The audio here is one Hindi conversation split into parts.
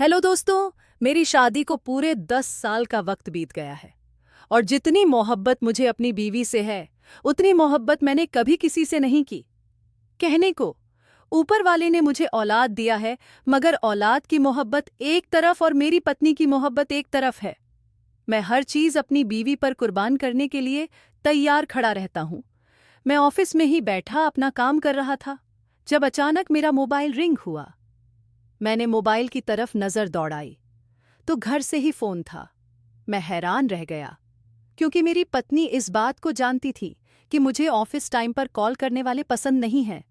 हेलो दोस्तों। मेरी शादी को पूरे 10 साल का वक्त बीत गया है और जितनी मोहब्बत मुझे अपनी बीवी से है उतनी मोहब्बत मैंने कभी किसी से नहीं की। कहने को ऊपर वाले ने मुझे औलाद दिया है, मगर औलाद की मोहब्बत एक तरफ और मेरी पत्नी की मोहब्बत एक तरफ है। मैं हर चीज अपनी बीवी पर कुर्बान करने के लिए तैयार खड़ा रहता हूं। मैं ऑफिस में ही बैठा अपना काम कर रहा था जब अचानक मेरा मोबाइल रिंग हुआ। मैंने मोबाइल की तरफ नजर दौड़ाई तो घर से ही फोन था। मैं हैरान रह गया क्योंकि मेरी पत्नी इस बात को जानती थी कि मुझे ऑफिस टाइम पर कॉल करने वाले पसंद नहीं हैं।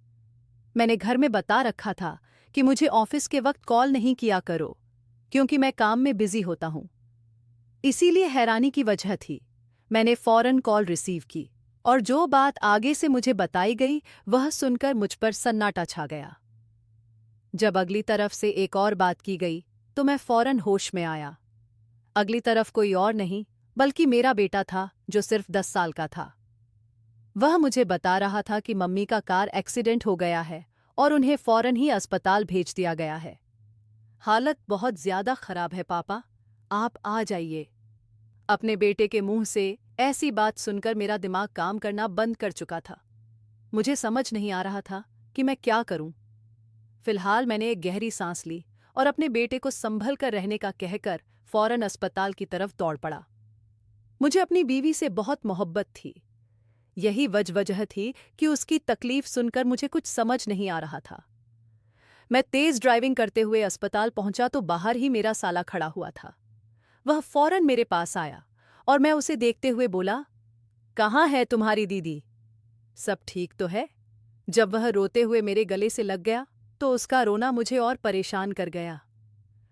मैंने घर में बता रखा था कि मुझे ऑफिस के वक्त कॉल नहीं किया करो क्योंकि मैं काम में बिजी होता हूं। इसीलिए हैरानी की वजह थी। मैंने फौरन कॉल रिसीव की और जो बात आगे से मुझे बताई गई वह सुनकर मुझ पर सन्नाटा छा गया। जब अगली तरफ से एक और बात की गई तो मैं फौरन होश में आया। अगली तरफ कोई और नहीं बल्कि मेरा बेटा था जो सिर्फ 10 साल का था। वह मुझे बता रहा था कि मम्मी का कार एक्सीडेंट हो गया है और उन्हें फौरन ही अस्पताल भेज दिया गया है। हालत बहुत ज्यादा खराब है पापा, आप आ जाइए। अपने बेटे के मुंह से ऐसी बात सुनकर मेरा दिमाग काम करना बंद कर चुका था। मुझे समझ नहीं आ रहा था कि मैं क्या करूं। फिलहाल मैंने एक गहरी सांस ली और अपने बेटे को संभल कर रहने का कहकर फौरन अस्पताल की तरफ दौड़ पड़ा। मुझे अपनी बीवी से बहुत मोहब्बत थी। यही वजह थी कि उसकी तकलीफ सुनकर मुझे कुछ समझ नहीं आ रहा था। मैं तेज ड्राइविंग करते हुए अस्पताल पहुंचा तो बाहर ही मेरा साला खड़ा हुआ था। वह फौरन मेरे पास आया और मैं उसे देखते हुए बोला, कहाँ है तुम्हारी दीदी? सब ठीक तो है? जब वह रोते हुए मेरे गले से लग गया तो उसका रोना मुझे और परेशान कर गया।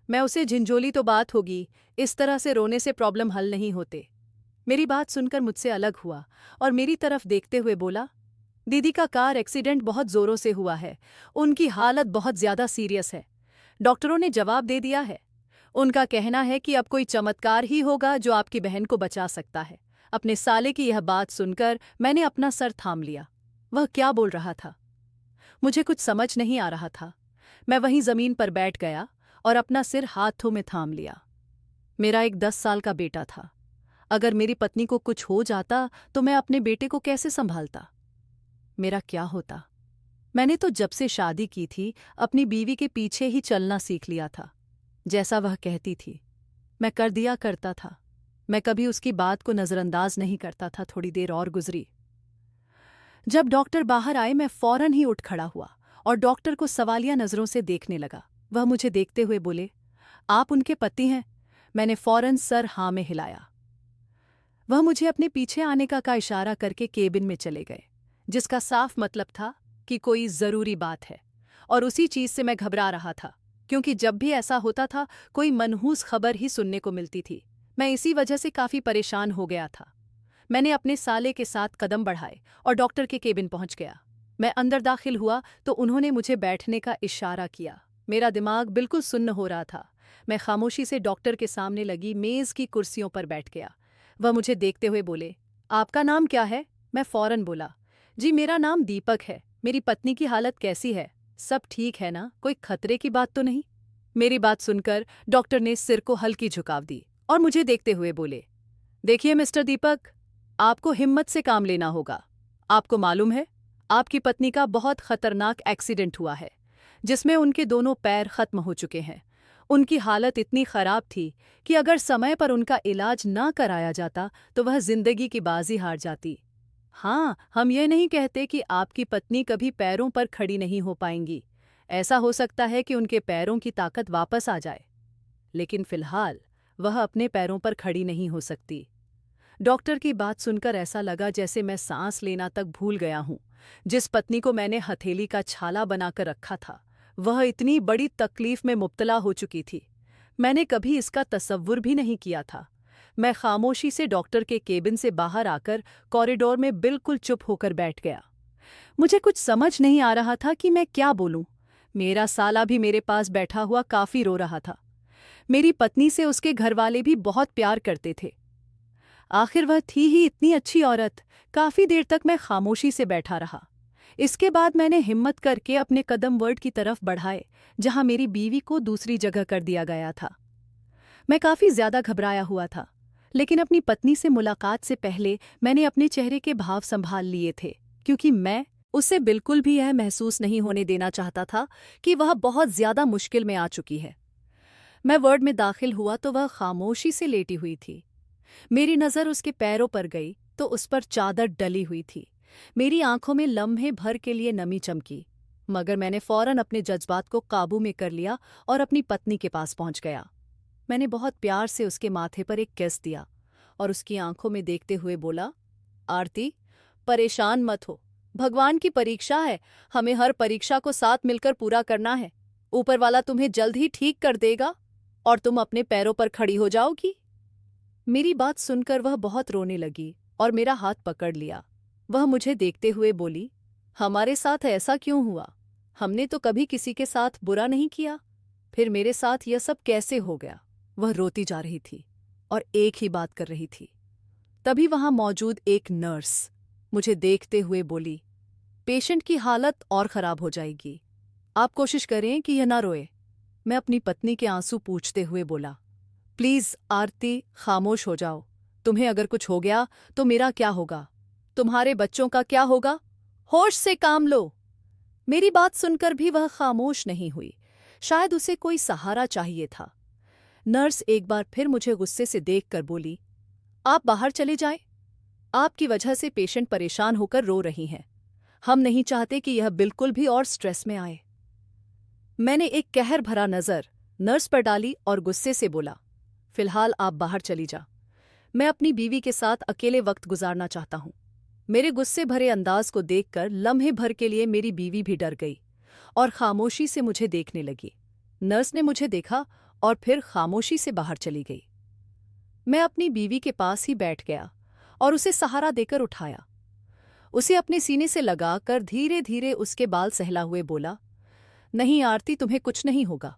मैं उसे झिंझोली तो बात होगी, इस तरह से रोने से प्रॉब्लम हल नहीं होते। मेरी बात सुनकर मुझसे अलग हुआ और मेरी तरफ देखते हुए बोला, दीदी का कार एक्सीडेंट बहुत जोरों से हुआ है, उनकी हालत बहुत ज्यादा सीरियस है। डॉक्टरों ने जवाब दे दिया है। उनका कहना है कि अब कोई चमत्कार ही होगा जो आपकी बहन को बचा सकता है। अपने साले की यह बात सुनकर मैंने अपना सर थाम लिया। वह क्या बोल रहा था मुझे कुछ समझ नहीं आ रहा था। मैं वहीं जमीन पर बैठ गया और अपना सिर हाथों में थाम लिया। मेरा एक 10 साल का बेटा था। अगर मेरी पत्नी को कुछ हो जाता तो मैं अपने बेटे को कैसे संभालता? मेरा क्या होता? मैंने तो जब से शादी की थी अपनी बीवी के पीछे ही चलना सीख लिया था। जैसा वह कहती थी मैं कर दिया करता था। मैं कभी उसकी बात को नजरअंदाज नहीं करता था। थोड़ी देर और गुजरी। जब डॉक्टर बाहर आए मैं फौरन ही उठ खड़ा हुआ और डॉक्टर को सवालिया नजरों से देखने लगा। वह मुझे देखते हुए बोले, आप उनके पति हैं? मैंने फौरन सर हाँ में हिलाया। वह मुझे अपने पीछे आने का इशारा करके केबिन में चले गए, जिसका साफ मतलब था कि कोई जरूरी बात है। और उसी चीज से मैं घबरा रहा था क्योंकि जब भी ऐसा होता था कोई मनहूस खबर ही सुनने को मिलती थी। मैं इसी वजह से काफी परेशान हो गया था। मैंने अपने साले के साथ कदम बढ़ाए और डॉक्टर के केबिन पहुंच गया। मैं अंदर दाखिल हुआ तो उन्होंने मुझे बैठने का इशारा किया। मेरा दिमाग बिल्कुल सुन्न हो रहा था। मैं खामोशी से डॉक्टर के सामने लगी मेज की कुर्सियों पर बैठ गया। वह मुझे देखते हुए बोले, आपका नाम क्या है? मैं फौरन बोला, जी मेरा नाम दीपक है। मेरी पत्नी की हालत कैसी है? सब ठीक है ना? कोई खतरे की बात तो नहीं? मेरी बात सुनकर डॉक्टर ने सिर को हल्की झुकाव दी और मुझे देखते हुए बोले, देखिए मिस्टर दीपक, आपको हिम्मत से काम लेना होगा। आपको मालूम है आपकी पत्नी का बहुत खतरनाक एक्सीडेंट हुआ है जिसमें उनके दोनों पैर खत्म हो चुके हैं। उनकी हालत इतनी खराब थी कि अगर समय पर उनका इलाज ना कराया जाता तो वह जिंदगी की बाजी हार जाती। हाँ, हम ये नहीं कहते कि आपकी पत्नी कभी पैरों पर खड़ी नहीं हो पाएंगी। ऐसा हो सकता है कि उनके पैरों की ताकत वापस आ जाए, लेकिन फिलहाल वह अपने पैरों पर खड़ी नहीं हो सकती। डॉक्टर की बात सुनकर ऐसा लगा जैसे मैं सांस लेना तक भूल गया हूं। जिस पत्नी को मैंने हथेली का छाला बनाकर रखा था वह इतनी बड़ी तकलीफ में मुब्तला हो चुकी थी। मैंने कभी इसका तसव्वुर भी नहीं किया था। मैं खामोशी से डॉक्टर के केबिन से बाहर आकर कॉरिडोर में बिल्कुल चुप होकर बैठ गया। मुझे कुछ समझ नहीं आ रहा था कि मैं क्या बोलूं। मेरा साला भी मेरे पास बैठा हुआ काफी रो रहा था। मेरी पत्नी से उसके घरवाले भी बहुत प्यार करते थे। आखिर वह थी ही इतनी अच्छी औरत। काफी देर तक मैं खामोशी से बैठा रहा। इसके बाद मैंने हिम्मत करके अपने कदम वार्ड की तरफ बढ़ाए, जहां मेरी बीवी को दूसरी जगह कर दिया गया था। मैं काफी ज्यादा घबराया हुआ था, लेकिन अपनी पत्नी से मुलाकात से पहले मैंने अपने चेहरे के भाव संभाल लिए थे, क्योंकि मैं उसे बिल्कुल भी यह महसूस नहीं होने देना चाहता था कि वह बहुत ज्यादा मुश्किल में आ चुकी है। मैं वार्ड में दाखिल हुआ तो वह खामोशी से लेटी हुई थी। मेरी नज़र उसके पैरों पर गई तो उस पर चादर डली हुई थी। मेरी आंखों में लम्हे भर के लिए नमी चमकी, मगर मैंने फौरन अपने जज्बात को काबू में कर लिया और अपनी पत्नी के पास पहुंच गया। मैंने बहुत प्यार से उसके माथे पर एक किस दिया और उसकी आंखों में देखते हुए बोला, आरती, परेशान मत हो। भगवान की परीक्षा है, हमें हर परीक्षा को साथ मिलकर पूरा करना है। ऊपर वाला तुम्हें जल्द ही ठीक कर देगा और तुम अपने पैरों पर खड़ी हो जाओगी। मेरी बात सुनकर वह बहुत रोने लगी और मेरा हाथ पकड़ लिया। वह मुझे देखते हुए बोली, हमारे साथ ऐसा क्यों हुआ? हमने तो कभी किसी के साथ बुरा नहीं किया, फिर मेरे साथ यह सब कैसे हो गया? वह रोती जा रही थी और एक ही बात कर रही थी। तभी वहां मौजूद एक नर्स मुझे देखते हुए बोली, पेशेंट की हालत और खराब हो जाएगी, आप कोशिश करें कि यह ना रोए। मैं अपनी पत्नी के आंसू पूछते हुए बोला, प्लीज आरती, खामोश हो जाओ। तुम्हें अगर कुछ हो गया तो मेरा क्या होगा? तुम्हारे बच्चों का क्या होगा? होश से काम लो। मेरी बात सुनकर भी वह खामोश नहीं हुई। शायद उसे कोई सहारा चाहिए था। नर्स एक बार फिर मुझे गुस्से से देखकर बोली, आप बाहर चले जाएं। आपकी वजह से पेशेंट परेशान होकर रो रही हैं। हम नहीं चाहते कि यह बिल्कुल भी और स्ट्रेस में आए। मैंने एक कहर भरा नजर नर्स पर डाली और गुस्से से बोला, फिलहाल आप बाहर चली जा। मैं अपनी बीवी के साथ अकेले वक्त गुजारना चाहता हूं। मेरे गुस्से भरे अंदाज को देखकर लम्हे भर के लिए मेरी बीवी भी डर गई और खामोशी से मुझे देखने लगी। नर्स ने मुझे देखा और फिर खामोशी से बाहर चली गई। मैं अपनी बीवी के पास ही बैठ गया और उसे सहारा देकर उठाया। उसे अपने सीने से लगाकर धीरे धीरे उसके बाल सहला हुए बोला, नहीं आरती, तुम्हें कुछ नहीं होगा।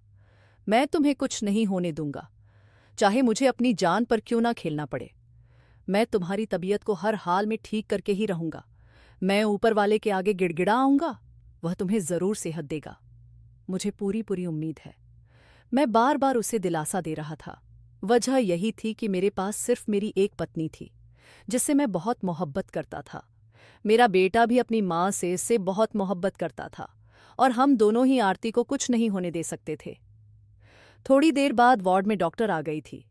मैं तुम्हें कुछ नहीं होने दूंगा, चाहे मुझे अपनी जान पर क्यों ना खेलना पड़े। मैं तुम्हारी तबीयत को हर हाल में ठीक करके ही रहूंगा। मैं ऊपर वाले के आगे गिड़गिड़ा आऊंगा, वह तुम्हें जरूर सेहत देगा। मुझे पूरी पूरी उम्मीद है। मैं बार बार उसे दिलासा दे रहा था। वजह यही थी कि मेरे पास सिर्फ मेरी एक पत्नी थी, जिससे मैं बहुत मोहब्बत करता था। मेरा बेटा भी अपनी माँ से इससे बहुत मोहब्बत करता था और हम दोनों ही आरती को कुछ नहीं होने दे सकते थे। थोड़ी देर बाद वार्ड में डॉक्टर आ गई थी।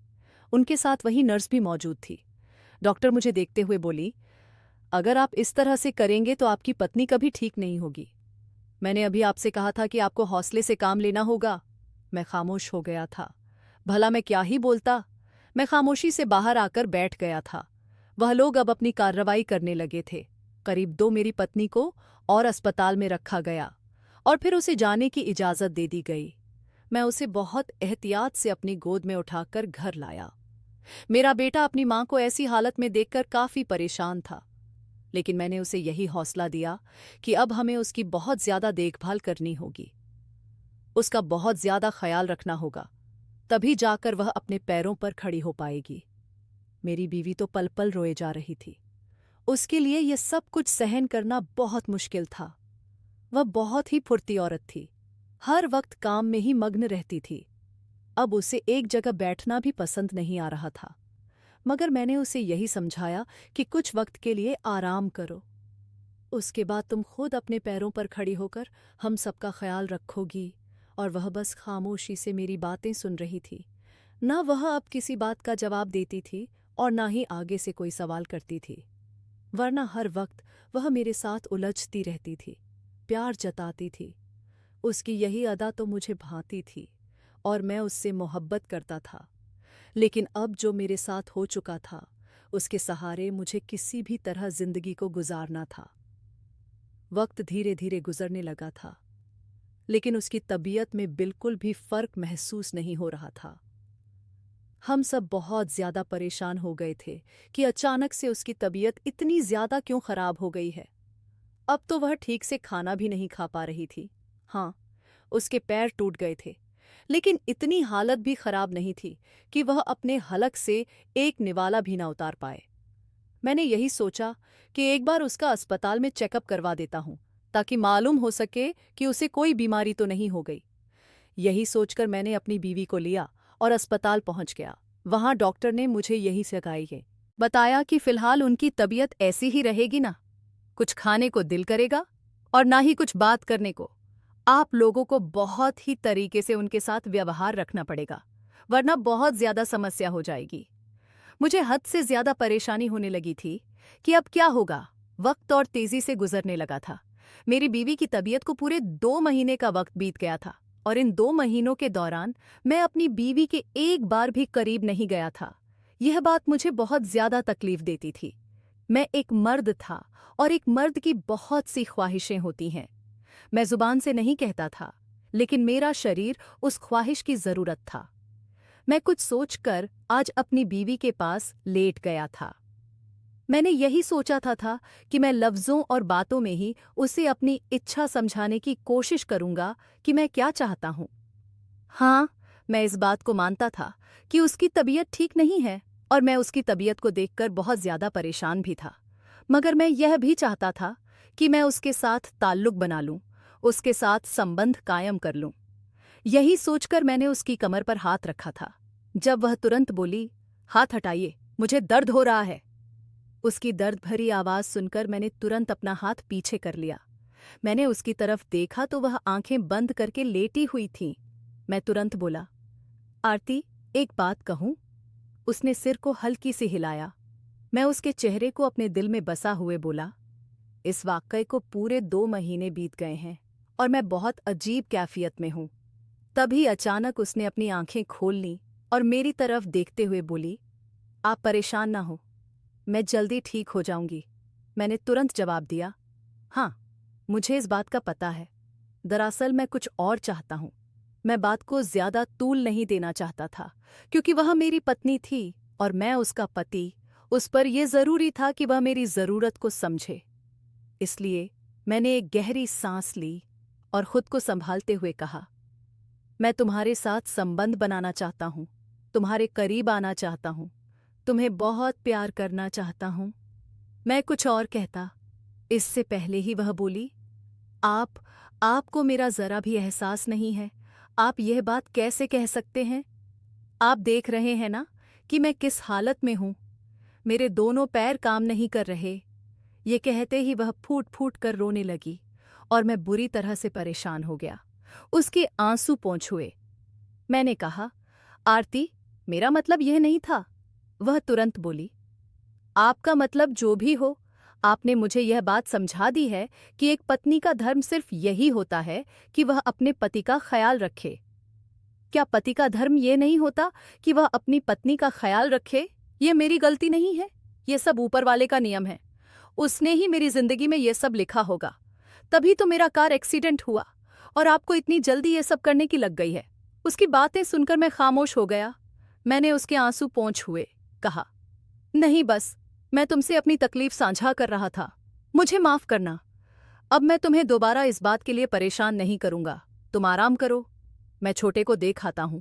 उनके साथ वही नर्स भी मौजूद थी। डॉक्टर मुझे देखते हुए बोली, अगर आप इस तरह से करेंगे तो आपकी पत्नी कभी ठीक नहीं होगी। मैंने अभी आपसे कहा था कि आपको हौसले से काम लेना होगा। मैं खामोश हो गया था। भला मैं क्या ही बोलता। मैं खामोशी से बाहर आकर बैठ गया था। वह लोग अब अपनी कार्रवाई करने लगे थे। करीब 2 मेरी पत्नी को और अस्पताल में रखा गया और फिर उसे जाने की इजाज़त दे दी गई। मैं उसे बहुत एहतियात से अपनी गोद में उठाकर घर लाया। मेरा बेटा अपनी मां को ऐसी हालत में देखकर काफी परेशान था, लेकिन मैंने उसे यही हौसला दिया कि अब हमें उसकी बहुत ज्यादा देखभाल करनी होगी, उसका बहुत ज्यादा ख्याल रखना होगा, तभी जाकर वह अपने पैरों पर खड़ी हो पाएगी। मेरी बीवी तो पल पल रोए जा रही थी। उसके लिए यह सब कुछ सहन करना बहुत मुश्किल था। वह बहुत ही फुर्ती औरत थी, हर वक्त काम में ही मग्न रहती थी। अब उसे एक जगह बैठना भी पसंद नहीं आ रहा था, मगर मैंने उसे यही समझाया कि कुछ वक्त के लिए आराम करो, उसके बाद तुम खुद अपने पैरों पर खड़ी होकर हम सबका ख्याल रखोगी। और वह बस खामोशी से मेरी बातें सुन रही थी। न वह अब किसी बात का जवाब देती थी और न ही आगे से कोई सवाल करती थी, वरना हर वक्त वह मेरे साथ उलझती रहती थी, प्यार जताती थी। उसकी यही अदा तो मुझे भाती थी और मैं उससे मोहब्बत करता था। लेकिन अब जो मेरे साथ हो चुका था, उसके सहारे मुझे किसी भी तरह जिंदगी को गुजारना था। वक्त धीरे धीरे गुजरने लगा था, लेकिन उसकी तबीयत में बिल्कुल भी फर्क महसूस नहीं हो रहा था। हम सब बहुत ज्यादा परेशान हो गए थे कि अचानक से उसकी तबीयत इतनी ज्यादा क्यों खराब हो गई है। अब तो वह ठीक से खाना भी नहीं खा पा रही थी। हाँ, उसके पैर टूट गए थे, लेकिन इतनी हालत भी खराब नहीं थी कि वह अपने हलक से एक निवाला भी ना उतार पाए। मैंने यही सोचा कि एक बार उसका अस्पताल में चेकअप करवा देता हूँ, ताकि मालूम हो सके कि उसे कोई बीमारी तो नहीं हो गई। यही सोचकर मैंने अपनी बीवी को लिया और अस्पताल पहुंच गया। वहां डॉक्टर ने मुझे यही सिखाई है, बताया कि फिलहाल उनकी तबीयत ऐसी ही रहेगी ना, कुछ खाने को दिल करेगा और ना ही कुछ बात करने को। आप लोगों को बहुत ही तरीके से उनके साथ व्यवहार रखना पड़ेगा, वरना बहुत ज्यादा समस्या हो जाएगी। मुझे हद से ज्यादा परेशानी होने लगी थी कि अब क्या होगा। वक्त और तेजी से गुजरने लगा था। मेरी बीवी की तबीयत को पूरे 2 महीने का वक्त बीत गया था और इन 2 महीनों के दौरान मैं अपनी बीवी के एक बार भी करीब नहीं गया था। यह बात मुझे बहुत ज्यादा तकलीफ देती थी। मैं एक मर्द था और एक मर्द की बहुत सी ख्वाहिशें होती हैं। मैं जुबान से नहीं कहता था, लेकिन मेरा शरीर उस ख्वाहिश की जरूरत था। मैं कुछ सोचकर आज अपनी बीवी के पास लेट गया था। मैंने यही सोचा था कि मैं लफ्ज़ों और बातों में ही उसे अपनी इच्छा समझाने की कोशिश करूंगा कि मैं क्या चाहता हूं। हाँ, मैं इस बात को मानता था कि उसकी तबीयत ठीक नहीं है और मैं उसकी तबीयत को देखकर बहुत ज्यादा परेशान भी था। मगर मैं यह भी चाहता था कि मैं उसके साथ ताल्लुक बना लूं, उसके साथ संबंध कायम कर लूं। यही सोचकर मैंने उसकी कमर पर हाथ रखा था। जब वह तुरंत बोली, हाथ हटाइए, मुझे दर्द हो रहा है। उसकी दर्द भरी आवाज सुनकर मैंने तुरंत अपना हाथ पीछे कर लिया। मैंने उसकी तरफ देखा तो वह आंखें बंद करके लेटी हुई थी। मैं तुरंत बोला, आरती, एक बात कहूं? उसने सिर को हल्की से हिलाया। मैं उसके चेहरे को अपने दिल में बसा हुए बोला, इस वाकये को पूरे 2 महीने बीत गए हैं और मैं बहुत अजीब कैफियत में हूं। तभी अचानक उसने अपनी आंखें खोल लीं और मेरी तरफ देखते हुए बोली, आप परेशान ना हो, मैं जल्दी ठीक हो जाऊंगी। मैंने तुरंत जवाब दिया, हाँ, मुझे इस बात का पता है। दरअसल मैं कुछ और चाहता हूं। मैं बात को ज्यादा तूल नहीं देना चाहता था, क्योंकि वह मेरी पत्नी थी और मैं उसका पति। उस पर यह जरूरी था कि वह मेरी जरूरत को समझे। इसलिए मैंने एक गहरी सांस ली और खुद को संभालते हुए कहा, मैं तुम्हारे साथ संबंध बनाना चाहता हूं, तुम्हारे करीब आना चाहता हूं, तुम्हें बहुत प्यार करना चाहता हूं। मैं कुछ और कहता, इससे पहले ही वह बोली, आपको मेरा जरा भी एहसास नहीं है। आप यह बात कैसे कह सकते हैं? आप देख रहे हैं ना कि मैं किस हालत में हूं। मेरे दोनों पैर काम नहीं कर रहे। ये कहते ही वह फूट फूट कर रोने लगी और मैं बुरी तरह से परेशान हो गया। उसके आंसू पोंछ हुए। मैंने कहा, आरती, मेरा मतलब यह नहीं था। वह तुरंत बोली, आपका मतलब जो भी हो, आपने मुझे यह बात समझा दी है कि एक पत्नी का धर्म सिर्फ यही होता है कि वह अपने पति का ख्याल रखे। क्या पति का धर्म ये नहीं होता कि वह अपनी पत्नी का ख्याल रखे? ये मेरी गलती नहीं है, ये सब ऊपर वाले का नियम है। उसने ही मेरी जिंदगी में ये सब लिखा होगा। तभी तो मेरा कार एक्सीडेंट हुआ और आपको इतनी जल्दी ये सब करने की लग गई है। उसकी बातें सुनकर मैं खामोश हो गया। मैंने उसके आंसू पोंछ हुए कहा, नहीं, बस मैं तुमसे अपनी तकलीफ साझा कर रहा था, मुझे माफ करना। अब मैं तुम्हें दोबारा इस बात के लिए परेशान नहीं करूंगा। तुम आराम करो, मैं छोटे को देख आता हूं।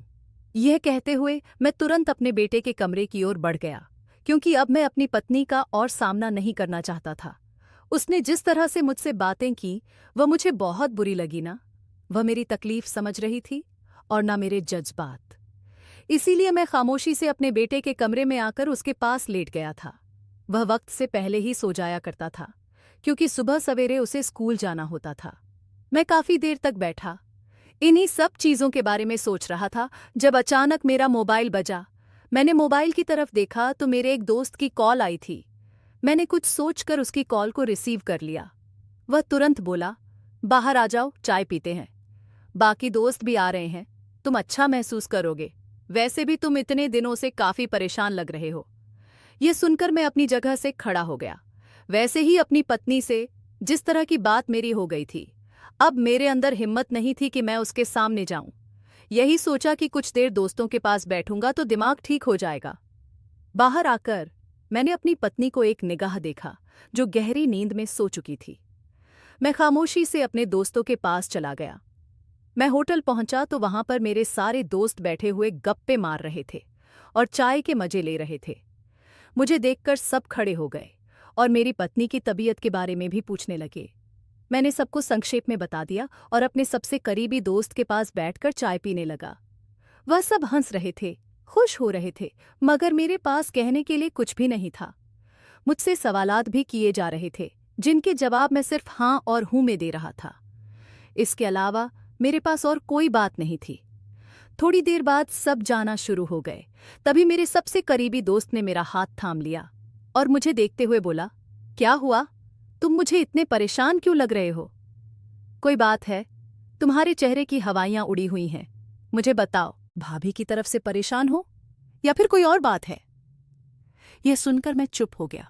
यह कहते हुए मैं तुरंत अपने बेटे के कमरे की ओर बढ़ गया, क्योंकि अब मैं अपनी पत्नी का और सामना नहीं करना चाहता था। उसने जिस तरह से मुझसे बातें की वह मुझे बहुत बुरी लगी ना। वह मेरी तकलीफ समझ रही थी और ना मेरे जज्बात। इसीलिए मैं खामोशी से अपने बेटे के कमरे में आकर उसके पास लेट गया था। वह वक्त से पहले ही सो जाया करता था, क्योंकि सुबह सवेरे उसे स्कूल जाना होता था। मैं काफी देर तक बैठा इन्हीं सब चीजों के बारे में सोच रहा था जब अचानक मेरा मोबाइल बजा। मैंने मोबाइल की तरफ देखा तो मेरे एक दोस्त की कॉल आई थी। मैंने कुछ सोचकर उसकी कॉल को रिसीव कर लिया। वह तुरंत बोला, बाहर आ जाओ, चाय पीते हैं। बाकी दोस्त भी आ रहे हैं, तुम अच्छा महसूस करोगे। वैसे भी तुम इतने दिनों से काफी परेशान लग रहे हो। यह सुनकर मैं अपनी जगह से खड़ा हो गया। वैसे ही अपनी पत्नी से जिस तरह की बात मेरी हो गई थी, अब मेरे अंदर हिम्मत नहीं थी कि मैं उसके सामने जाऊं। यही सोचा कि कुछ देर दोस्तों के पास बैठूंगा तो दिमाग ठीक हो जाएगा। बाहर आकर मैंने अपनी पत्नी को एक निगाह देखा, जो गहरी नींद में सो चुकी थी। मैं खामोशी से अपने दोस्तों के पास चला गया। मैं होटल पहुंचा तो वहां पर मेरे सारे दोस्त बैठे हुए गप्पे मार रहे थे और चाय के मजे ले रहे थे। मुझे देखकर सब खड़े हो गए और मेरी पत्नी की तबीयत के बारे में भी पूछने लगे। मैंने सबको संक्षेप में बता दिया और अपने सबसे करीबी दोस्त के पास बैठकर चाय पीने लगा। वह सब हंस रहे थे, खुश हो रहे थे, मगर मेरे पास कहने के लिए कुछ भी नहीं था। मुझसे सवालात भी किए जा रहे थे, जिनके जवाब मैं सिर्फ हाँ और हूं में दे रहा था। इसके अलावा मेरे पास और कोई बात नहीं थी। थोड़ी देर बाद सब जाना शुरू हो गए। तभी मेरे सबसे करीबी दोस्त ने मेरा हाथ थाम लिया और मुझे देखते हुए बोला, क्या हुआ? तुम मुझे इतने परेशान क्यों लग रहे हो? कोई बात है? तुम्हारे चेहरे की हवाइयां उड़ी हुई हैं। मुझे बताओ, भाभी की तरफ से परेशान हो या फिर कोई और बात है? यह सुनकर मैं चुप हो गया।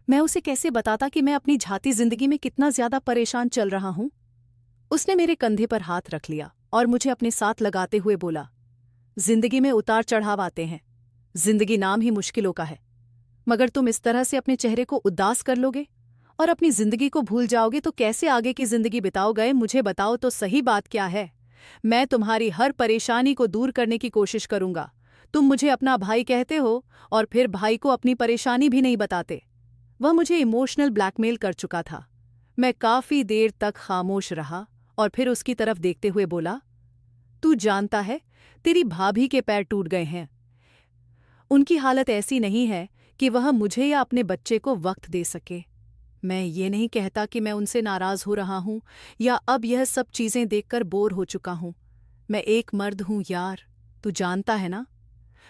मैं उसे कैसे बताता कि मैं अपनी झाती जिंदगी में कितना ज्यादा परेशान चल रहा हूं? उसने मेरे कंधे पर हाथ रख लिया और मुझे अपने साथ लगाते हुए बोला, जिंदगी में उतार चढ़ाव आते हैं। जिंदगी नाम ही मुश्किलों का है, मगर तुम इस तरह से अपने चेहरे को उदास कर लोगे और अपनी जिंदगी को भूल जाओगे तो कैसे आगे की जिंदगी बिताओगे? मुझे बताओ तो सही, बात क्या है? मैं तुम्हारी हर परेशानी को दूर करने की कोशिश करूंगा। तुम मुझे अपना भाई कहते हो और फिर भाई को अपनी परेशानी भी नहीं बताते। वह मुझे इमोशनल ब्लैकमेल कर चुका था। मैं काफी देर तक खामोश रहा और फिर उसकी तरफ देखते हुए बोला, तू जानता है, तेरी भाभी के पैर टूट गए हैं। उनकी हालत ऐसी नहीं है कि वह मुझे या अपने बच्चे को वक्त दे सके। मैं ये नहीं कहता कि मैं उनसे नाराज हो रहा हूं या अब यह सब चीजें देखकर बोर हो चुका हूं। मैं एक मर्द हूं यार, तू जानता है ना।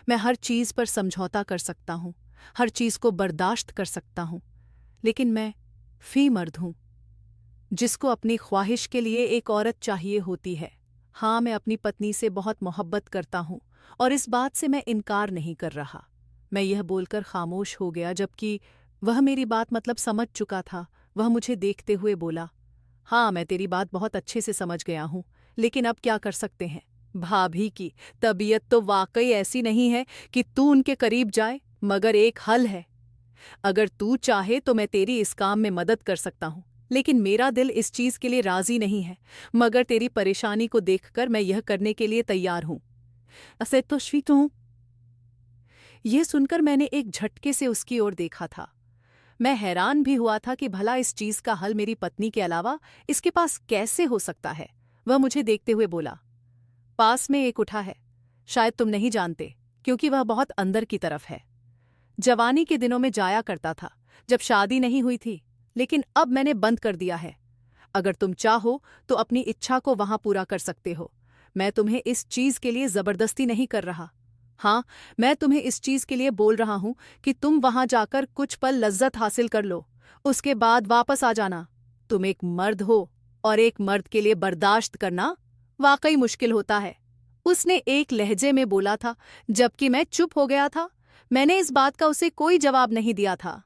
मैं हर चीज पर समझौता कर सकता हूं, हर चीज को बर्दाश्त कर सकता हूं, लेकिन मैं फी मर्द हूं जिसको अपनी ख्वाहिश के लिए एक औरत चाहिए होती है। हाँ, मैं अपनी पत्नी से बहुत मोहब्बत करता हूं और इस बात से मैं इनकार नहीं कर रहा। मैं यह बोलकर खामोश हो गया, जबकि वह मेरी बात मतलब समझ चुका था। वह मुझे देखते हुए बोला, हाँ, मैं तेरी बात बहुत अच्छे से समझ गया हूं, लेकिन अब क्या कर सकते हैं? भाभी की तबीयत तो वाकई ऐसी नहीं है कि तू उनके करीब जाए, मगर एक हल है। अगर तू चाहे तो मैं तेरी इस काम में मदद कर सकता हूं, लेकिन मेरा दिल इस चीज के लिए राजी नहीं है। मगर तेरी परेशानी को देखकर मैं यह करने के लिए तैयार हूं। असे तो स्वीट हूं। यह सुनकर मैंने एक झटके से उसकी ओर देखा था। मैं हैरान भी हुआ था कि भला इस चीज का हल मेरी पत्नी के अलावा इसके पास कैसे हो सकता है। वह मुझे देखते हुए बोला, पास में एक उठा है, शायद तुम नहीं जानते, क्योंकि वह बहुत अंदर की तरफ है। जवानी के दिनों में जाया करता था, जब शादी नहीं हुई थी, लेकिन अब मैंने बंद कर दिया है। अगर तुम चाहो तो अपनी इच्छा को वहां पूरा कर सकते हो। मैं तुम्हें इस चीज के लिए जबरदस्ती नहीं कर रहा। हाँ, मैं तुम्हें इस चीज के लिए बोल रहा हूं कि तुम वहां जाकर कुछ पल लज्जत हासिल कर लो, उसके बाद वापस आ जाना। तुम एक मर्द हो और एक मर्द के लिए बर्दाश्त करना वाकई मुश्किल होता है। उसने एक लहजे में बोला था, जबकि मैं चुप हो गया था। मैंने इस बात का उसे कोई जवाब नहीं दिया था।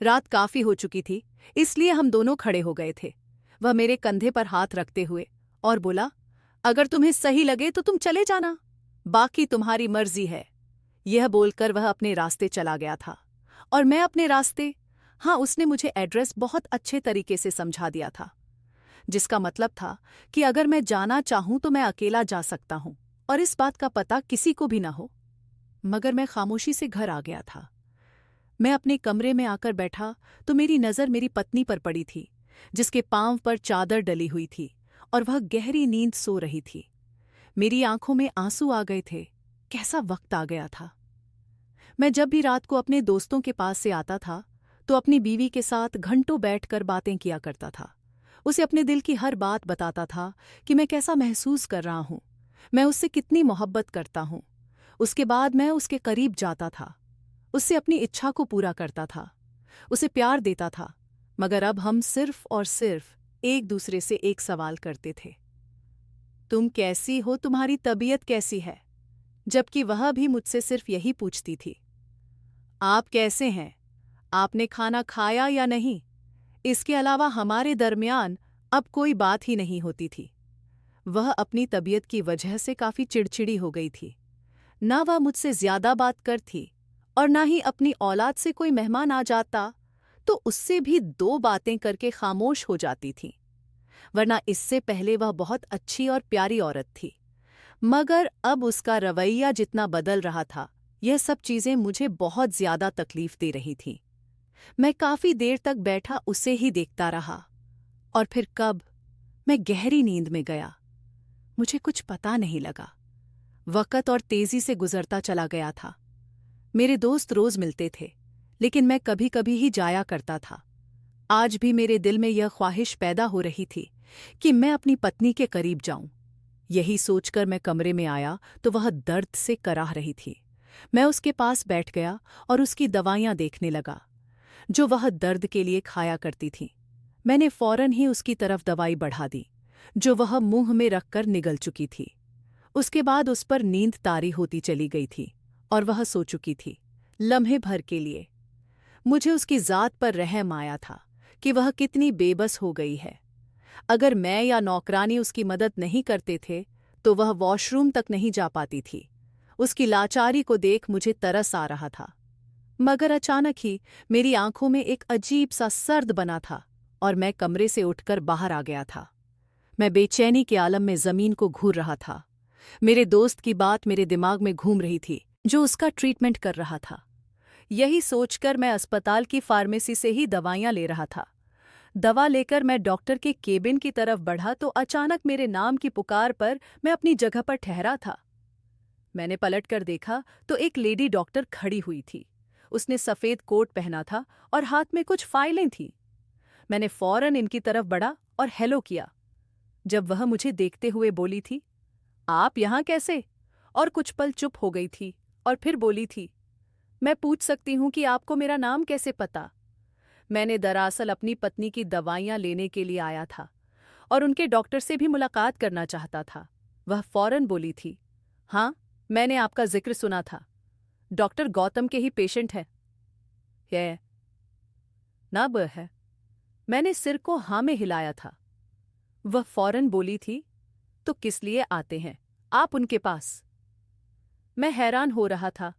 रात काफी हो चुकी थी, इसलिए हम दोनों खड़े हो गए थे। वह मेरे कंधे पर हाथ रखते हुए और बोला, अगर तुम्हें सही लगे तो तुम चले जाना, बाकी तुम्हारी मर्जी है। यह बोलकर वह अपने रास्ते चला गया था और मैं अपने रास्ते। हाँ, उसने मुझे एड्रेस बहुत अच्छे तरीके से समझा दिया था, जिसका मतलब था कि अगर मैं जाना चाहूं तो मैं अकेला जा सकता हूं और इस बात का पता किसी को भी ना हो। मगर मैं खामोशी से घर आ गया था। मैं अपने कमरे में आकर बैठा तो मेरी नज़र मेरी पत्नी पर पड़ी थी, जिसके पांव पर चादर डली हुई थी और वह गहरी नींद सो रही थी। मेरी आंखों में आंसू आ गए थे। कैसा वक्त आ गया था। मैं जब भी रात को अपने दोस्तों के पास से आता था तो अपनी बीवी के साथ घंटों बैठकर बातें किया करता था। उसे अपने दिल की हर बात बताता था कि मैं कैसा महसूस कर रहा हूं, मैं उससे कितनी मोहब्बत करता हूं। उसके बाद मैं उसके करीब जाता था, उससे अपनी इच्छा को पूरा करता था, उसे प्यार देता था। मगर अब हम सिर्फ और सिर्फ एक दूसरे से एक सवाल करते थे, तुम कैसी हो, तुम्हारी तबीयत कैसी है? जबकि वह भी मुझसे सिर्फ यही पूछती थी, आप कैसे हैं, आपने खाना खाया या नहीं? इसके अलावा हमारे दरमियान अब कोई बात ही नहीं होती थी। वह अपनी तबीयत की वजह से काफी चिड़चिड़ी हो गई थी। ना वह मुझसे ज्यादा बात करती और ना ही अपनी औलाद से कोई मेहमान आ जाता तो उससे भी दो बातें करके खामोश हो जाती थी, वरना इससे पहले वह बहुत अच्छी और प्यारी औरत थी। मगर अब उसका रवैया जितना बदल रहा था, यह सब चीजें मुझे बहुत ज्यादा तकलीफ दे रही थीं। मैं काफी देर तक बैठा उसे ही देखता रहा। और फिर कब मैं गहरी नींद में गया। मुझे कुछ पता नहीं लगा। वक़्त और तेजी से गुजरता चला गया था। मेरे दोस्त रोज मिलते थे, लेकिन मैं कभी कभी ही जाया करता था। आज भी मेरे दिल में यह ख्वाहिश पैदा हो रही थी कि मैं अपनी पत्नी के करीब जाऊं। यही सोचकर मैं कमरे में आया तो वह दर्द से कराह रही थी। मैं उसके पास बैठ गया और उसकी दवाइयां देखने लगा, जो वह दर्द के लिए खाया करती थी। मैंने फौरन ही उसकी तरफ दवाई बढ़ा दी, जो वह मुंह में रखकर निगल चुकी थी। उसके बाद उस पर नींद तारी होती चली गई थी और वह सो चुकी थी, लम्हे भर के लिए। मुझे उसकी जात पर रहम आया था कि वह कितनी बेबस हो गई है। अगर मैं या नौकरानी उसकी मदद नहीं करते थे तो वह वॉशरूम तक नहीं जा पाती थी। उसकी लाचारी को देख मुझे तरस आ रहा था। मगर अचानक ही मेरी आंखों में एक अजीब सा सर्द बना था और मैं कमरे से उठकर बाहर आ गया था। मैं बेचैनी के आलम में जमीन को घूर रहा था। मेरे दोस्त की बात मेरे दिमाग में घूम रही थी, जो उसका ट्रीटमेंट कर रहा था। यही सोचकर मैं अस्पताल की फार्मेसी से ही दवाइयां ले रहा था। दवा लेकर मैं डॉक्टर के केबिन की तरफ बढ़ा तो अचानक मेरे नाम की पुकार पर मैं अपनी जगह पर ठहरा था। मैंने पलटकर देखा तो एक लेडी डॉक्टर खड़ी हुई थी। उसने सफेद कोट पहना था और हाथ में कुछ फाइलें थीं। मैंने फौरन इनकी तरफ बढ़ा और हेलो किया। जब वह मुझे देखते हुए बोली थी, आप यहाँ कैसे? और कुछ पल चुप हो गई थी और फिर बोली थी, मैं पूछ सकती हूँ कि आपको मेरा नाम कैसे पता? मैंने दरअसल अपनी पत्नी की दवाइयां लेने के लिए आया था और उनके डॉक्टर से भी मुलाकात करना चाहता था। वह फौरन बोली थी, हाँ, मैंने आपका जिक्र सुना था। डॉक्टर गौतम के ही पेशेंट है। ये ना ब है। मैंने सिर को हाँ में हिलाया था। वह फौरन बोली थी, तो किस लिए आते हैं आप उनके पास? मैं हैरान हो रहा था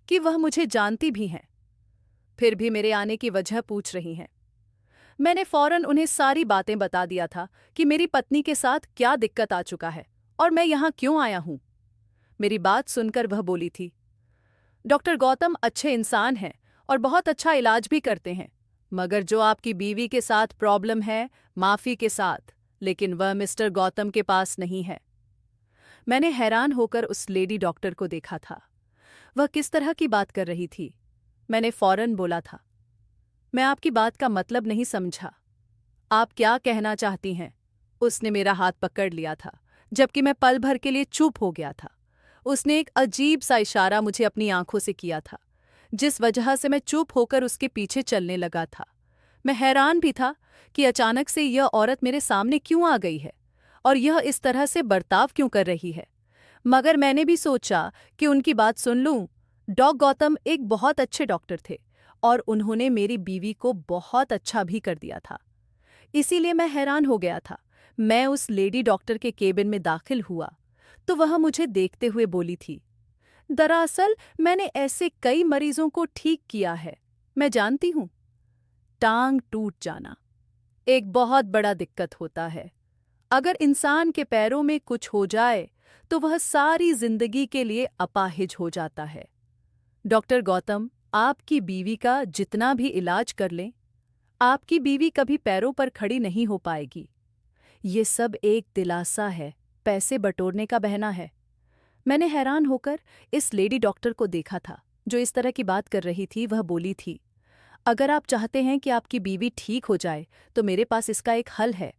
कि वह मुझे जानती भी हैं, फिर भी मेरे आने की वजह पूछ रही हैं। मैंने फौरन उन्हें सारी बातें बता दिया था कि मेरी पत्नी के साथ क्या दिक्कत आ चुका है और मैं यहाँ क्यों आया हूँ। मेरी बात सुनकर वह बोली थी, डॉक्टर गौतम अच्छे इंसान हैं और बहुत अच्छा इलाज भी करते हैं, मगर जो आपकी बीवी के साथ प्रॉब्लम है, माफी के साथ, लेकिन वह मिस्टर गौतम के पास नहीं है। मैंने हैरान होकर उस लेडी डॉक्टर को देखा था। वह किस तरह की बात कर रही थी। मैंने फौरन बोला था, मैं आपकी बात का मतलब नहीं समझा। आप क्या कहना चाहती हैं? उसने मेरा हाथ पकड़ लिया था, जबकि मैं पल भर के लिए चुप हो गया था। उसने एक अजीब सा इशारा मुझे अपनी आंखों से किया था, जिस वजह से मैं चुप होकर उसके पीछे चलने लगा था। मैं हैरान भी था कि अचानक से यह औरत मेरे सामने क्यों आ गई है और यह इस तरह से बर्ताव क्यों कर रही है। मगर मैंने भी सोचा कि उनकी बात सुन लूं। डॉक्टर गौतम एक बहुत अच्छे डॉक्टर थे और उन्होंने मेरी बीवी को बहुत अच्छा भी कर दिया था। इसीलिए मैं हैरान हो गया था। मैं उस लेडी डॉक्टर के केबिन में दाखिल हुआ तो वह मुझे देखते हुए बोली थी, दरअसल मैंने ऐसे कई मरीजों को ठीक किया है, मैं जानती हूँ। टांग टूट जाना एक बहुत बड़ा दिक्कत होता है। अगर इंसान के पैरों में कुछ हो जाए तो वह सारी जिंदगी के लिए अपाहिज हो जाता है। डॉक्टर गौतम, आपकी बीवी का जितना भी इलाज कर लें, आपकी बीवी कभी पैरों पर खड़ी नहीं हो पाएगी। ये सब एक दिलासा है, पैसे बटोरने का बहाना है। मैंने हैरान होकर इस लेडी डॉक्टर को देखा था, जो इस तरह की बात कर रही थी। वह बोली थी, अगर आप चाहते हैं कि आपकी बीवी ठीक हो जाए तो मेरे पास इसका एक हल है।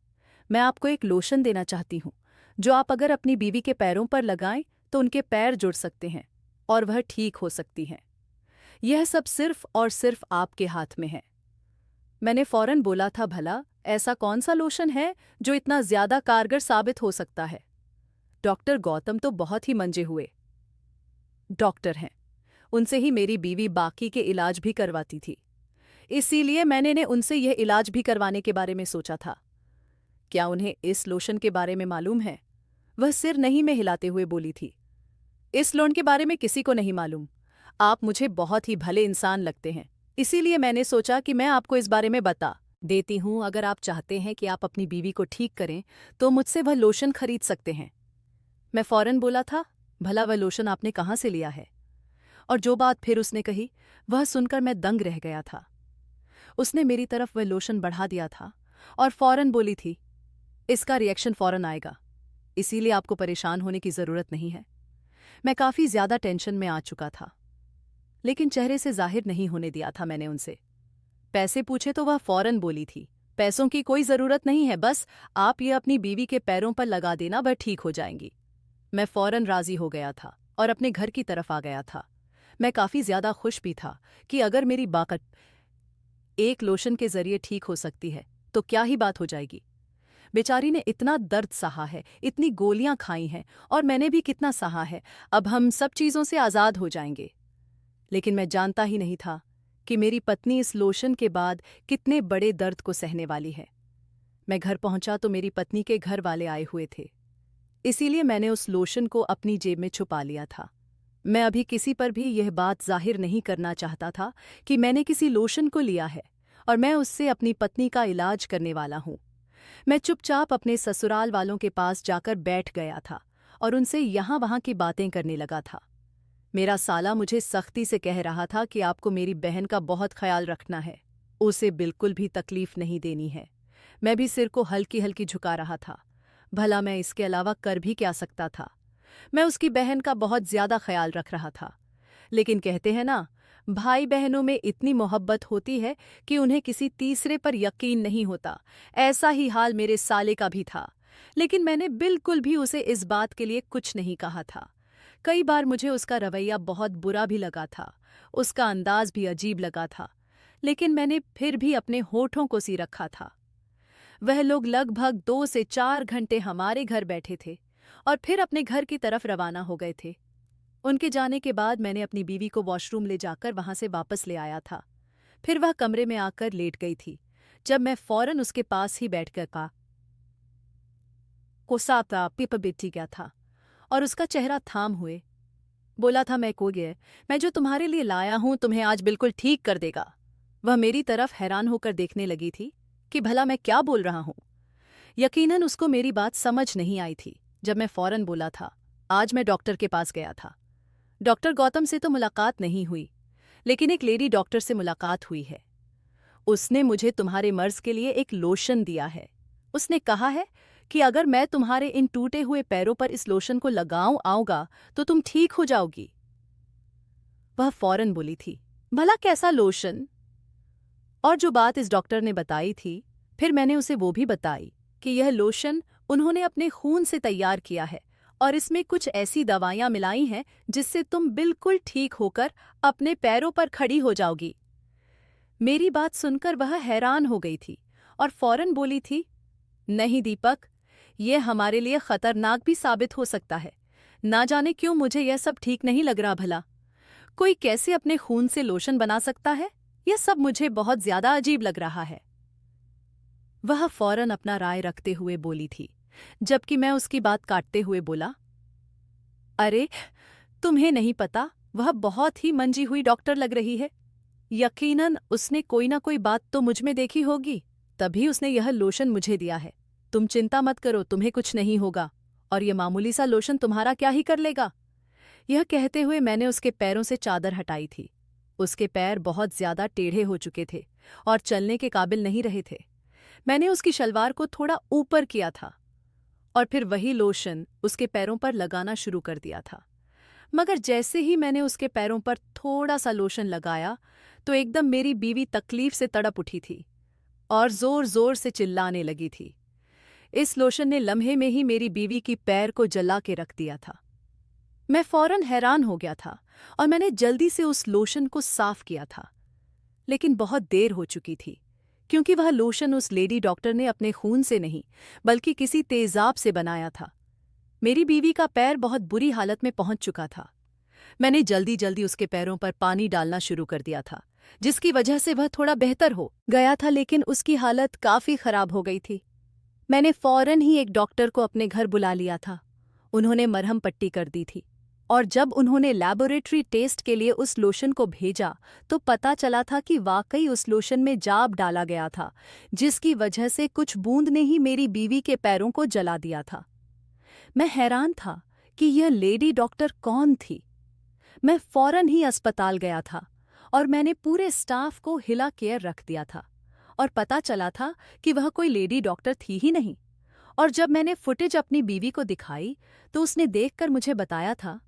मैं आपको एक लोशन देना चाहती हूँ, जो आप अगर अपनी बीवी के पैरों पर लगाएं तो उनके पैर जुड़ सकते हैं और वह ठीक हो सकती हैं। यह सब सिर्फ और सिर्फ आपके हाथ में है। मैंने फौरन बोला था, भला ऐसा कौन सा लोशन है जो इतना ज्यादा कारगर साबित हो सकता है? डॉक्टर गौतम तो बहुत ही मंजे हुए डॉक्टर हैं, उनसे ही मेरी बीवी बाकी के इलाज भी करवाती थी। इसीलिए मैंने उनसे यह इलाज भी करवाने के बारे में सोचा था। क्या उन्हें इस लोशन के बारे में मालूम है? वह सिर नहीं में हिलाते हुए बोली थी, इस लोन के बारे में किसी को नहीं मालूम। आप मुझे बहुत ही भले इंसान लगते हैं, इसीलिए मैंने सोचा कि मैं आपको इस बारे में बता देती हूँ। अगर आप चाहते हैं कि आप अपनी बीवी को ठीक करें तो मुझसे वह लोशन खरीद सकते हैं। मैं फौरन बोला था, भला वह लोशन आपने कहाँ से लिया है? और जो बात फिर उसने कही, वह सुनकर मैं दंग रह गया था। उसने मेरी तरफ वह लोशन बढ़ा दिया था और फौरन बोली थी, इसका रिएक्शन फौरन आएगा, इसीलिए आपको परेशान होने की जरूरत नहीं है। मैं काफी ज्यादा टेंशन में आ चुका था, लेकिन चेहरे से जाहिर नहीं होने दिया था मैंने उनसे। पैसे पूछे तो वह फौरन बोली थी, पैसों की कोई जरूरत नहीं है, बस आप ये अपनी बीवी के पैरों पर लगा देना, वह ठीक हो जाएंगी। मैं फौरन राजी हो गया था और अपने घर की तरफ आ गया था। मैं काफी ज्यादा खुश भी था कि अगर मेरी बात एक लोशन के जरिए ठीक हो सकती है तो क्या ही बात हो जाएगी। बेचारी ने इतना दर्द सहा है, इतनी गोलियां खाई हैं, और मैंने भी कितना सहा है। अब हम सब चीजों से आजाद हो जाएंगे। लेकिन मैं जानता ही नहीं था कि मेरी पत्नी इस लोशन के बाद कितने बड़े दर्द को सहने वाली है। मैं घर पहुंचा तो मेरी पत्नी के घर वाले आए हुए थे, इसीलिए मैंने उस लोशन को अपनी जेब में छुपा लिया था। मैं अभी किसी पर भी यह बात जाहिर नहीं करना चाहता था कि मैंने किसी लोशन को लिया है और मैं उससे अपनी पत्नी का इलाज करने वाला हूं। मैं चुपचाप अपने ससुराल वालों के पास जाकर बैठ गया था और उनसे यहाँ वहाँ की बातें करने लगा था। मेरा साला मुझे सख्ती से कह रहा था कि आपको मेरी बहन का बहुत ख्याल रखना है, उसे बिल्कुल भी तकलीफ नहीं देनी है। मैं भी सिर को हल्की हल्की झुका रहा था। भला मैं इसके अलावा कर भी क्या सकता था। मैं उसकी बहन का बहुत ज्यादा ख्याल रख रहा था, लेकिन कहते हैं ना, भाई बहनों में इतनी मोहब्बत होती है कि उन्हें किसी तीसरे पर यकीन नहीं होता। ऐसा ही हाल मेरे साले का भी था, लेकिन मैंने बिल्कुल भी उसे इस बात के लिए कुछ नहीं कहा था। कई बार मुझे उसका रवैया बहुत बुरा भी लगा था, उसका अंदाज भी अजीब लगा था, लेकिन मैंने फिर भी अपने होठों को सी रखा था। वह लोग लगभग 2 से 4 घंटे हमारे घर बैठे थे और फिर अपने घर की तरफ रवाना हो गए थे। उनके जाने के बाद मैंने अपनी बीवी को वॉशरूम ले जाकर वहां से वापस ले आया था। फिर वह कमरे में आकर लेट गई थी, जब मैं फौरन उसके पास ही बैठकर कहा कोसाता पिप बिट्टी गया था और उसका चेहरा थाम हुए बोला था, मैं जो तुम्हारे लिए लाया हूं तुम्हें आज बिल्कुल ठीक कर देगा। वह मेरी तरफ हैरान होकर देखने लगी थी कि भला मैं क्या बोल रहा हूं। यकीनन उसको मेरी बात समझ नहीं आई थी जब मैं फौरन बोला था, आज मैं डॉक्टर के पास गया था। डॉक्टर गौतम से तो मुलाकात नहीं हुई, लेकिन एक लेडी डॉक्टर से मुलाकात हुई है। उसने मुझे तुम्हारे मर्ज के लिए एक लोशन दिया है। उसने कहा है कि अगर मैं तुम्हारे इन टूटे हुए पैरों पर इस लोशन को आऊंगा तो तुम ठीक हो जाओगी। वह फौरन बोली थी, भला कैसा लोशन? और जो बात इस डॉक्टर ने बताई थी, फिर मैंने उसे वो भी बताई कि यह लोशन उन्होंने अपने खून से तैयार किया है और इसमें कुछ ऐसी दवाइयां मिलाई हैं जिससे तुम बिल्कुल ठीक होकर अपने पैरों पर खड़ी हो जाओगी। मेरी बात सुनकर वह हैरान हो गई थी और फौरन बोली थी, नहीं दीपक, यह हमारे लिए खतरनाक भी साबित हो सकता है। ना जाने क्यों मुझे यह सब ठीक नहीं लग रहा। भला कोई कैसे अपने खून से लोशन बना सकता है? यह सब मुझे बहुत ज्यादा अजीब लग रहा है। वह फौरन अपना राय रखते हुए बोली थी, जबकि मैं उसकी बात काटते हुए बोला, अरे तुम्हें नहीं पता, वह बहुत ही मंजी हुई डॉक्टर लग रही है। यकीनन उसने कोई ना कोई बात तो मुझ में देखी होगी, तभी उसने यह लोशन मुझे दिया है। तुम चिंता मत करो, तुम्हें कुछ नहीं होगा, और यह मामूली सा लोशन तुम्हारा क्या ही कर लेगा। यह कहते हुए मैंने उसके पैरों से चादर हटाई थी। उसके पैर बहुत ज्यादा टेढ़े हो चुके थे और चलने के काबिल नहीं रहे थे। मैंने उसकी शलवार को थोड़ा ऊपर किया था और फिर वही लोशन उसके पैरों पर लगाना शुरू कर दिया था। मगर जैसे ही मैंने उसके पैरों पर थोड़ा सा लोशन लगाया तो एकदम मेरी बीवी तकलीफ से तड़प उठी थी और जोर जोर से चिल्लाने लगी थी। इस लोशन ने लम्हे में ही मेरी बीवी की पैर को जला के रख दिया था। मैं फौरन हैरान हो गया था और मैंने जल्दी से उस लोशन को साफ किया था, लेकिन बहुत देर हो चुकी थी, क्योंकि वह लोशन उस लेडी डॉक्टर ने अपने खून से नहीं बल्कि किसी तेजाब से बनाया था। मेरी बीवी का पैर बहुत बुरी हालत में पहुंच चुका था। मैंने जल्दी जल्दी उसके पैरों पर पानी डालना शुरू कर दिया था, जिसकी वजह से वह थोड़ा बेहतर हो गया था, लेकिन उसकी हालत काफी खराब हो गई थी। मैंने फौरन ही एक डॉक्टर को अपने घर बुला लिया था। उन्होंने मरहम पट्टी कर दी थी और जब उन्होंने लैबोरेटरी टेस्ट के लिए उस लोशन को भेजा तो पता चला था कि वाकई उस लोशन में जाब डाला गया था, जिसकी वजह से कुछ बूंद ने ही मेरी बीवी के पैरों को जला दिया था। मैं हैरान था कि यह लेडी डॉक्टर कौन थी। मैं फौरन ही अस्पताल गया था और मैंने पूरे स्टाफ को हिला के रख दिया था और पता चला था कि वह कोई लेडी डॉक्टर थी ही नहीं। और जब मैंने फुटेज अपनी बीवी को दिखाई तो उसने देखकर मुझे बताया था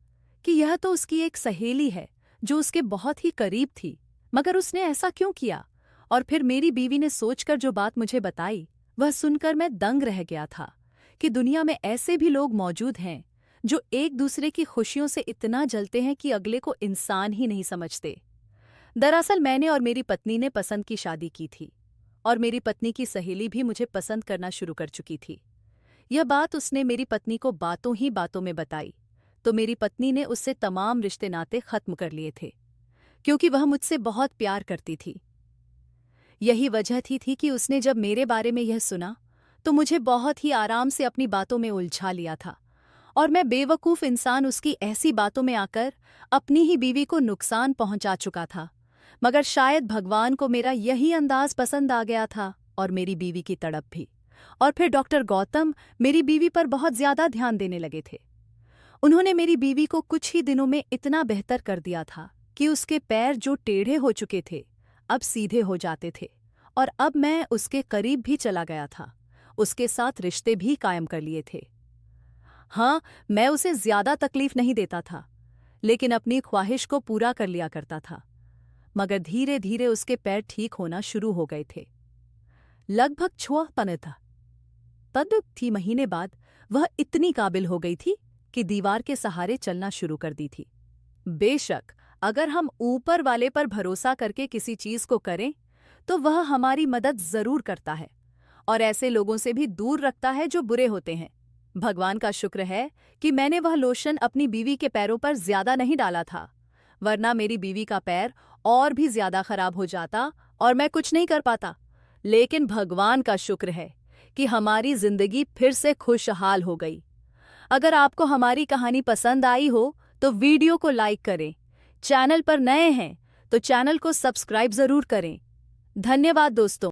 कि यह तो उसकी एक सहेली है जो उसके बहुत ही करीब थी, मगर उसने ऐसा क्यों किया। और फिर मेरी बीवी ने सोचकर जो बात मुझे बताई वह सुनकर मैं दंग रह गया था कि दुनिया में ऐसे भी लोग मौजूद हैं जो एक दूसरे की खुशियों से इतना जलते हैं कि अगले को इंसान ही नहीं समझते। दरअसल मैंने और मेरी पत्नी ने पसंद की शादी की थी और मेरी पत्नी की सहेली भी मुझे पसंद करना शुरू कर चुकी थी। यह बात उसने मेरी पत्नी को बातों ही बातों में बताई तो मेरी पत्नी ने उससे तमाम रिश्ते नाते खत्म कर लिए थे, क्योंकि वह मुझसे बहुत प्यार करती थी। यही वजह थी कि उसने जब मेरे बारे में यह सुना तो मुझे बहुत ही आराम से अपनी बातों में उलझा लिया था और मैं बेवकूफ़ इंसान उसकी ऐसी बातों में आकर अपनी ही बीवी को नुकसान पहुंचा चुका था। मगर शायद भगवान को मेरा यही अंदाज पसंद आ गया था और मेरी बीवी की तड़प भी। और फिर डॉक्टर गौतम मेरी बीवी पर बहुत ज़्यादा ध्यान देने लगे थे। उन्होंने मेरी बीवी को कुछ ही दिनों में इतना बेहतर कर दिया था कि उसके पैर जो टेढ़े हो चुके थे अब सीधे हो जाते थे और अब मैं उसके करीब भी चला गया था, उसके साथ रिश्ते भी कायम कर लिए थे। हाँ, मैं उसे ज्यादा तकलीफ नहीं देता था, लेकिन अपनी ख्वाहिश को पूरा कर लिया करता था। मगर धीरे धीरे उसके पैर ठीक होना शुरू हो गए थे। लगभग 6 पन था। थी महीने बाद वह इतनी काबिल हो गई थी कि दीवार के सहारे चलना शुरू कर दी थी। बेशक अगर हम ऊपर वाले पर भरोसा करके किसी चीज को करें तो वह हमारी मदद जरूर करता है और ऐसे लोगों से भी दूर रखता है जो बुरे होते हैं। भगवान का शुक्र है कि मैंने वह लोशन अपनी बीवी के पैरों पर ज्यादा नहीं डाला था, वरना मेरी बीवी का पैर और भी ज्यादा खराब हो जाता और मैं कुछ नहीं कर पाता। लेकिन भगवान का शुक्र है कि हमारी जिंदगी फिर से खुशहाल हो गई। अगर आपको हमारी कहानी पसंद आई हो तो वीडियो को लाइक करें, चैनल पर नए हैं तो चैनल को सब्सक्राइब जरूर करें। धन्यवाद दोस्तों।